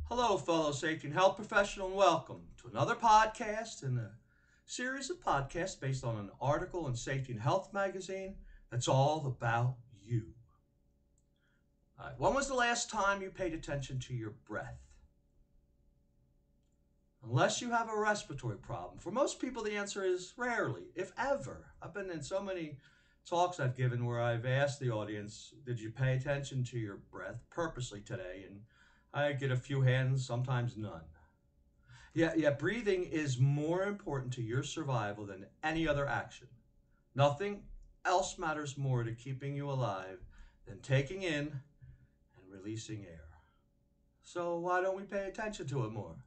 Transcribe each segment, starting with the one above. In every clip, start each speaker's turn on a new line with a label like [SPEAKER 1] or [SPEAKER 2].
[SPEAKER 1] Hello, fellow safety and health professional, and welcome to another podcast in a series of podcasts based on an article in Safety and Health magazine that's all about you. All right, when was the last time you paid attention to your breath? Unless you have a respiratory problem. For most people, the answer is rarely, if ever. I've been in so many talks I've given where I've asked the audience, did you pay attention to your breath purposely today? And I get a few hands, sometimes none. Yeah, breathing is more important to your survival than any other action. Nothing else matters more to keeping you alive than taking in and releasing air. So why don't we pay attention to it more?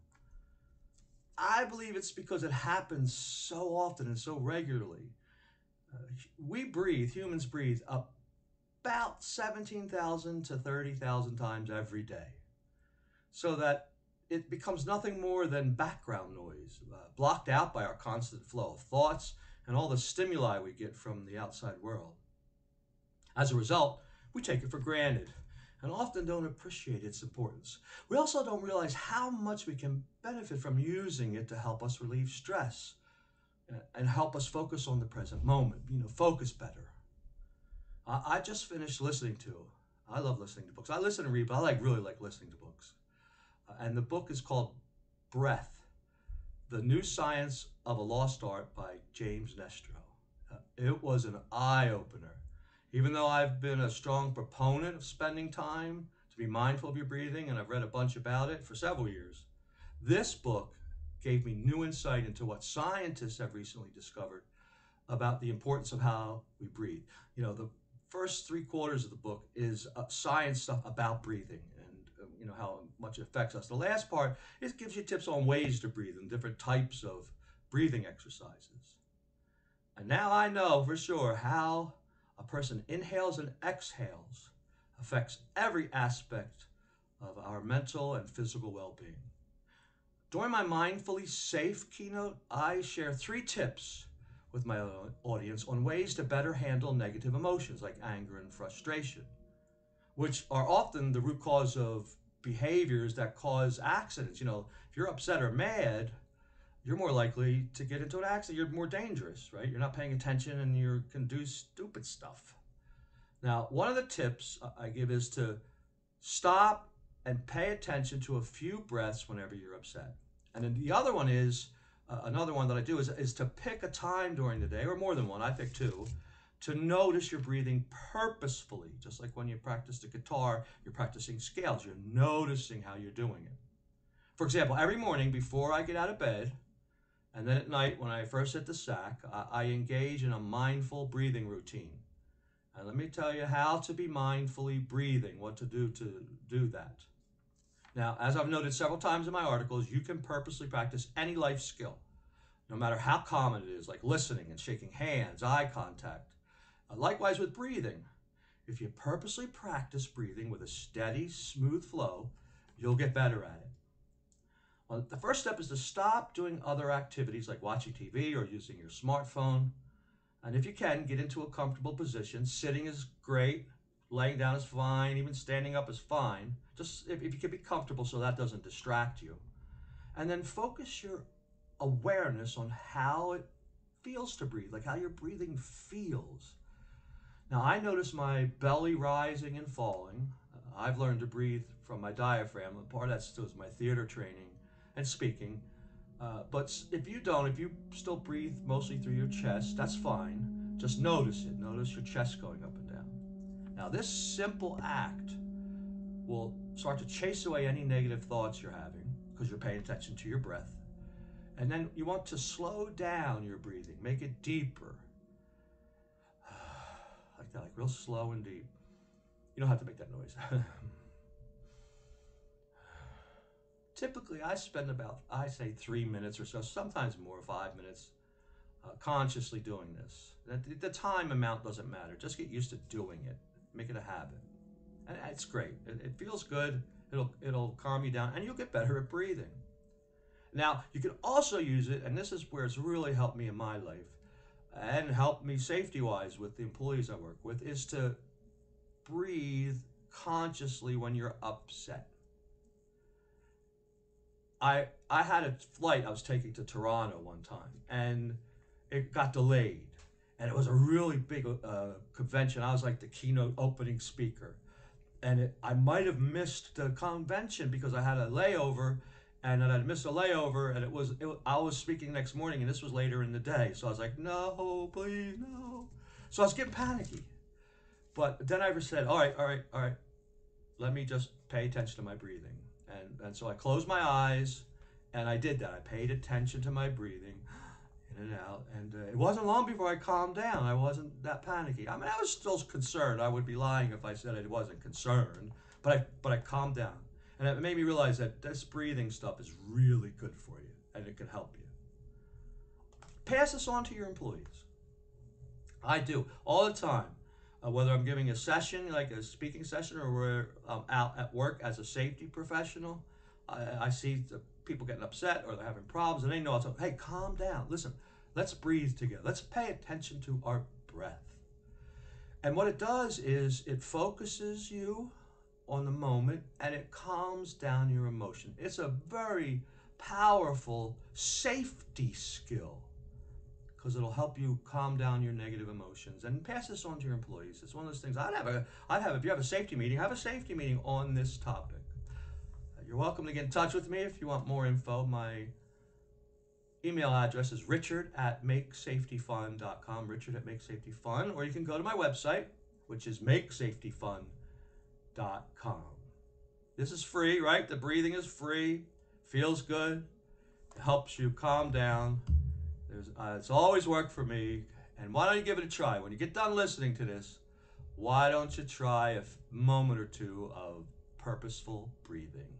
[SPEAKER 1] I believe it's because it happens so often and so regularly. Humans breathe about 17,000 to 30,000 times every day. So that it becomes nothing more than background noise, blocked out by our constant flow of thoughts and all the stimuli we get from the outside world. As a result, we take it for granted and often don't appreciate its importance. We also don't realize how much we can benefit from using it to help us relieve stress and help us focus on the present moment, focus better. I just finished I love listening to books. I listen and read, but really like listening to books. And the book is called Breath, The New Science of a Lost Art by James Nestro. It was an eye-opener. Even though I've been a strong proponent of spending time to be mindful of your breathing, and I've read a bunch about it for several years, this book gave me new insight into what scientists have recently discovered about the importance of how we breathe. The first 3/4 of the book is science stuff about breathing and how much it affects us. The last part gives you tips on ways to breathe and different types of breathing exercises. And now I know for sure how a person inhales and exhales affects every aspect of our mental and physical well-being. During my Mindfully Safe keynote, I share 3 tips with my audience on ways to better handle negative emotions like anger and frustration, which are often the root cause of behaviors that cause accidents. If you're upset or mad, you're more likely to get into an accident. You're more dangerous, right? You're not paying attention and you can do stupid stuff. Now, one of the tips I give is to stop and pay attention to a few breaths whenever you're upset. And then the other one is, another one that I do is to pick a time during the day, or more than one, I pick 2, to notice your breathing purposefully. Just like when you practice the guitar, you're practicing scales. You're noticing how you're doing it. For example, every morning before I get out of bed, and then at night when I first hit the sack, I engage in a mindful breathing routine. And let me tell you how to be mindfully breathing, what to do that. Now, as I've noted several times in my articles, you can purposely practice any life skill, no matter how common it is, like listening and shaking hands, eye contact. Likewise with breathing. If you purposely practice breathing with a steady, smooth flow, you'll get better at it. Well, the first step is to stop doing other activities like watching TV or using your smartphone. And if you can, get into a comfortable position. Sitting is great. Laying down is fine. Even standing up is fine. Just if you can be comfortable so that doesn't distract you. And then focus your awareness on how it feels to breathe, like how your breathing feels. Now, I notice my belly rising and falling. I've learned to breathe from my diaphragm. Part of that still is my theater training and speaking. But if you still breathe mostly through your chest, that's fine. Just notice it. Notice your chest going up and down. Now, this simple act will start to chase away any negative thoughts you're having because you're paying attention to your breath. And then you want to slow down your breathing, make it deeper. Like that, like real slow and deep. You don't have to make that noise. Typically, I spend about, I say 3 minutes or so, sometimes more, 5 minutes, consciously doing this. The time amount doesn't matter. Just get used to doing it. Make it a habit. And it's great. It feels good. It'll calm you down, and you'll get better at breathing. Now, you can also use it, and this is where it's really helped me in my life, and helped me safety-wise with the employees I work with, is to breathe consciously when you're upset. I had a flight I was taking to Toronto one time, and it got delayed, and it was a really big convention. I was like the keynote opening speaker, and I might have missed the convention because I had a layover, and then I'd missed a layover, and I was speaking next morning, and this was later in the day, so I was like, no, please, no. So I was getting panicky, but then I said, all right, let me just pay attention to my breathing, and so I closed my eyes, and I did that. I paid attention to my breathing, in and out, and it wasn't long before I calmed down. I wasn't that panicky. I mean, I was still concerned. I would be lying if I said I wasn't concerned, but I calmed down, and it made me realize that this breathing stuff is really good for you, and it can help you. Pass this on to your employees. I do all the time. Whether I'm giving a session, like a speaking session, or we're out at work as a safety professional, I see the people getting upset or they're having problems, and they know it's like, hey, calm down. Listen, let's breathe together. Let's pay attention to our breath. And what it does is it focuses you on the moment and it calms down your emotion. It's a very powerful safety skill because it'll help you calm down your negative emotions and pass this on to your employees. It's one of those things I'd have if you have a safety meeting, have a safety meeting on this topic. You're welcome to get in touch with me if you want more info. My email address is richard@makesafetyfun.com, richard@makesafetyfun, or you can go to my website, which is makesafetyfun.com. This is free, right? The breathing is free, feels good, it helps you calm down. It's always worked for me, and why don't you give it a try? When you get done listening to this, why don't you try a moment or two of purposeful breathing?